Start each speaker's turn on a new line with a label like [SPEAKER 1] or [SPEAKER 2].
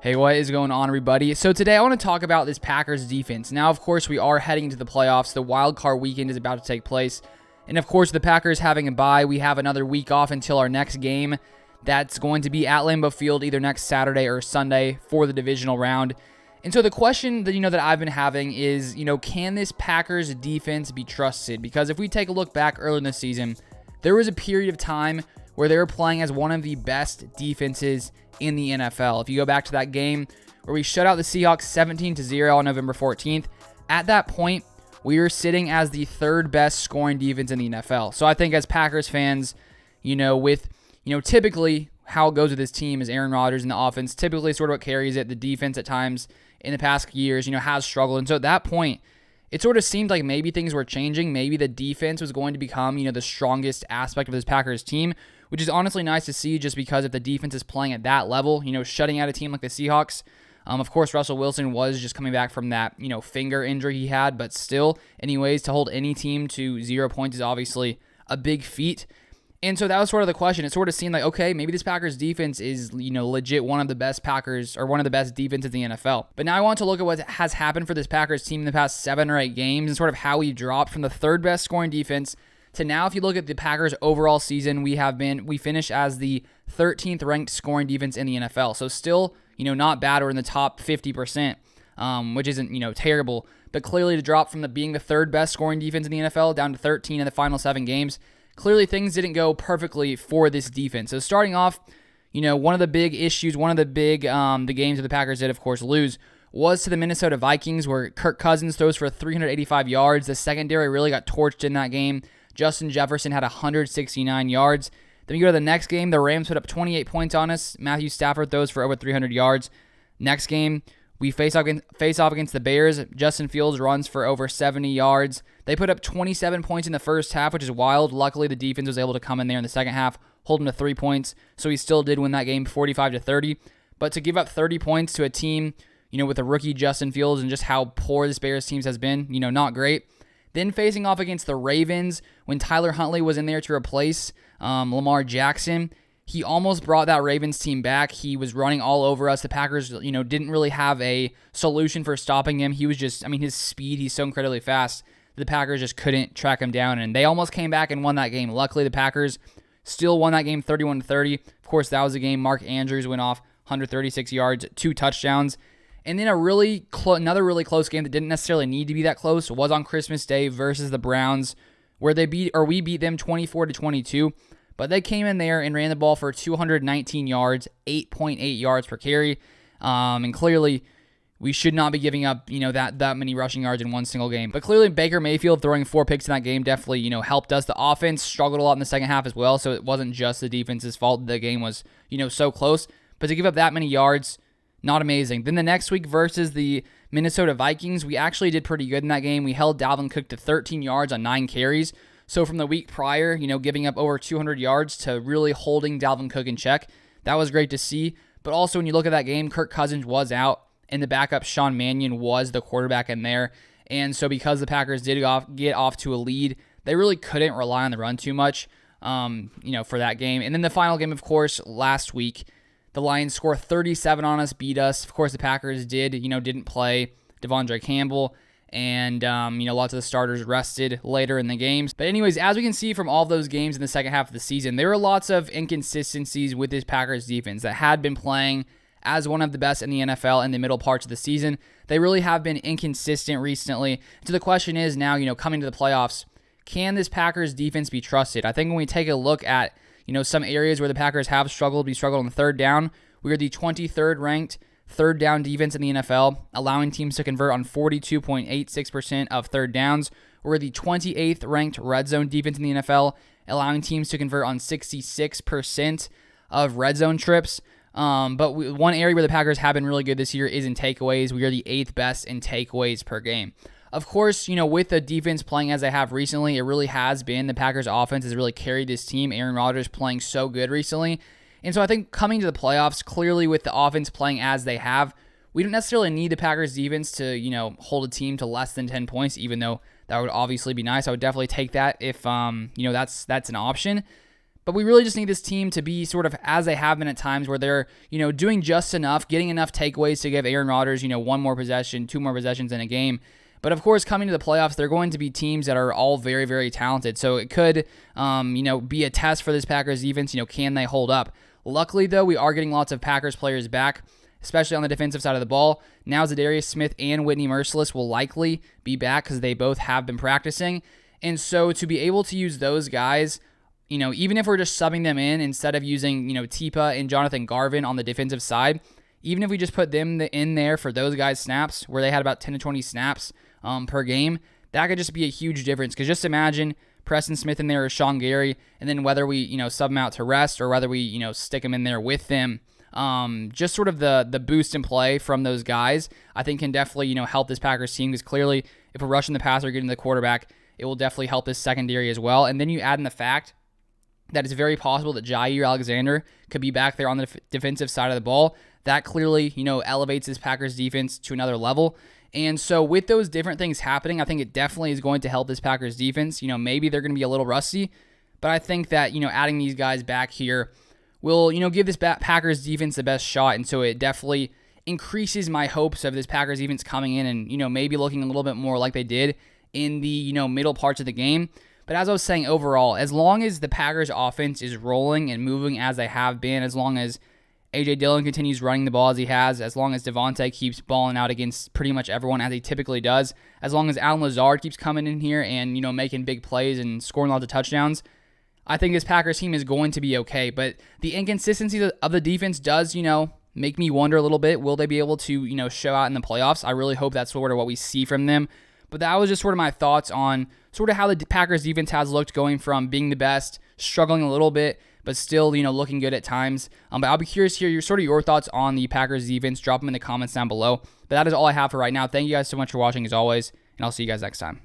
[SPEAKER 1] Hey, what is going on, everybody? So today I want to talk about this Packers defense. Now, of course, we are heading into the playoffs. The wild card weekend is about to take place. And of course, the Packers having a bye, we have another week off until our next game. That's going to be at Lambeau Field either next Saturday or Sunday for the divisional round. And so the question that I've been having is, can this Packers defense be trusted? Because if we take a look back earlier in the season, there was a period of time where they were playing as one of the best defenses in the NFL. If you go back to that game where we shut out the Seahawks 17-0 on November 14th, at that point, we were sitting as the third best scoring defense in the NFL. So I think as Packers fans, typically how it goes with this team is Aaron Rodgers and the offense, typically sort of what carries it. The defense at times in the past years, has struggled. And so at that point, it sort of seemed like maybe things were changing. Maybe the defense was going to become, the strongest aspect of this Packers team, which is honestly nice to see just because if the defense is playing at that level, shutting out a team like the Seahawks. Of course, Russell Wilson was just coming back from that, finger injury he had, but still, anyways, to hold any team to 0 points is obviously a big feat. And so that was sort of the question. It sort of seemed like, okay, maybe this Packers defense is, legit one of the best Packers or one of the best defenses in the NFL. But now I want to look at what has happened for this Packers team in the past 7 or 8 games and sort of how we dropped from the third best scoring defense to now. If you look at the Packers overall season, we finished as the 13th ranked scoring defense in the NFL. So still, not bad. We're in the top 50%, which isn't, terrible. But clearly to drop from being the third best scoring defense in the NFL down to 13 in the final 7 games, clearly things didn't go perfectly for this defense. So starting off, one of the big issues, the games that the Packers did, of course, lose was to the Minnesota Vikings, where Kirk Cousins throws for 385 yards. The secondary really got torched in that game. Justin Jefferson had 169 yards. Then you go to the next game, the Rams put up 28 points on us. Matthew Stafford throws for over 300 yards. Next game, we face off against the Bears. Justin Fields runs for over 70 yards. They put up 27 points in the first half, which is wild. Luckily, the defense was able to come in there in the second half, hold them to 3 points. So he still did win that game 45-30. But to give up 30 points to a team, with a rookie Justin Fields and just how poor this Bears team has been, not great. Then facing off against the Ravens, when Tyler Huntley was in there to replace Lamar Jackson, he almost brought that Ravens team back. He was running all over us. The Packers, didn't really have a solution for stopping him. He was just, his speed, he's so incredibly fast. The Packers just couldn't track him down, and they almost came back and won that game. Luckily, the Packers still won that game 31-30. Of course, that was the game Mark Andrews went off 136 yards, 2 touchdowns. And then another really close game that didn't necessarily need to be that close was on Christmas Day versus the Browns, where we beat them 24-22. But they came in there and ran the ball for 219 yards, 8.8 yards per carry. And clearly, we should not be giving up, that many rushing yards in one single game. But clearly, Baker Mayfield throwing 4 picks in that game definitely, helped us. The offense struggled a lot in the second half as well, so it wasn't just the defense's fault. The game was, so close. But to give up that many yards, not amazing. Then the next week versus the Minnesota Vikings, we actually did pretty good in that game. We held Dalvin Cook to 13 yards on 9 carries. So from the week prior, giving up over 200 yards to really holding Dalvin Cook in check, that was great to see. But also when you look at that game, Kirk Cousins was out, and the backup Sean Mannion was the quarterback in there. And so because the Packers did get off to a lead, they really couldn't rely on the run too much, for that game. And then the final game, of course, last week, the Lions score 37 on us, beat us. Of course, the Packers didn't play Devondre Campbell, and, lots of the starters rested later in the games. But anyways, as we can see from all those games in the second half of the season, there were lots of inconsistencies with this Packers defense that had been playing as one of the best in the NFL in the middle parts of the season. They really have been inconsistent recently. So the question is now, coming to the playoffs, can this Packers defense be trusted? I think when we take a look at some areas where the Packers have struggled, we struggled on third down. We are the 23rd ranked third down defense in the NFL, allowing teams to convert on 42.86% of third downs. We're the 28th ranked red zone defense in the NFL, allowing teams to convert on 66% of red zone trips. But one area where the Packers have been really good this year is in takeaways. We are the 8th best in takeaways per game. Of course, with the defense playing as they have recently, it really has been the Packers offense has really carried this team. Aaron Rodgers playing so good recently. And so I think coming to the playoffs, clearly with the offense playing as they have, we don't necessarily need the Packers defense to, hold a team to less than 10 points, even though that would obviously be nice. I would definitely take that if, that's an option. But we really just need this team to be sort of as they have been at times, where they're, doing just enough, getting enough takeaways to give Aaron Rodgers, one more possession, two more possessions in a game. But of course, coming to the playoffs, they're going to be teams that are all very, very talented. So it could, be a test for this Packers defense. Can they hold up? Luckily, though, we are getting lots of Packers players back, especially on the defensive side of the ball. Now, Za'Darius Smith and Whitney Mercilus will likely be back because they both have been practicing. And so to be able to use those guys, even if we're just subbing them in instead of using, Tipa and Jonathan Garvin on the defensive side, even if we just put them in there for those guys' snaps, where they had about 10 to 20 snaps per game, that could just be a huge difference. Because just imagine Preston Smith in there or Sean Gary, and then whether we, sub them out to rest or whether we, stick them in there with them. Just sort of the boost in play from those guys, I think can definitely, help this Packers team, because clearly if we're rushing the passer, getting the quarterback, it will definitely help this secondary as well. And then you add in the fact that it's very possible that Jair Alexander could be back there on the defensive side of the ball. That clearly, elevates this Packers defense to another level. And so with those different things happening, I think it definitely is going to help this Packers defense. Maybe they're going to be a little rusty, but I think that, adding these guys back here will, give this Packers defense the best shot. And so it definitely increases my hopes of this Packers defense coming in and, maybe looking a little bit more like they did in the, middle parts of the game. But as I was saying, overall, as long as the Packers offense is rolling and moving as they have been, as long as A.J. Dillon continues running the ball as he has, as long as Devontae keeps balling out against pretty much everyone as he typically does, as long as Allen Lazard keeps coming in here and, making big plays and scoring lots of touchdowns, I think this Packers team is going to be okay. But the inconsistency of the defense does, make me wonder a little bit. Will they be able to, show out in the playoffs? I really hope that's sort of what we see from them. But that was just sort of my thoughts on sort of how the Packers defense has looked, going from being the best, struggling a little bit, but still, looking good at times. But I'll be curious to hear your thoughts on the Packers defense. Drop them in the comments down below. But that is all I have for right now. Thank you guys so much for watching as always, and I'll see you guys next time.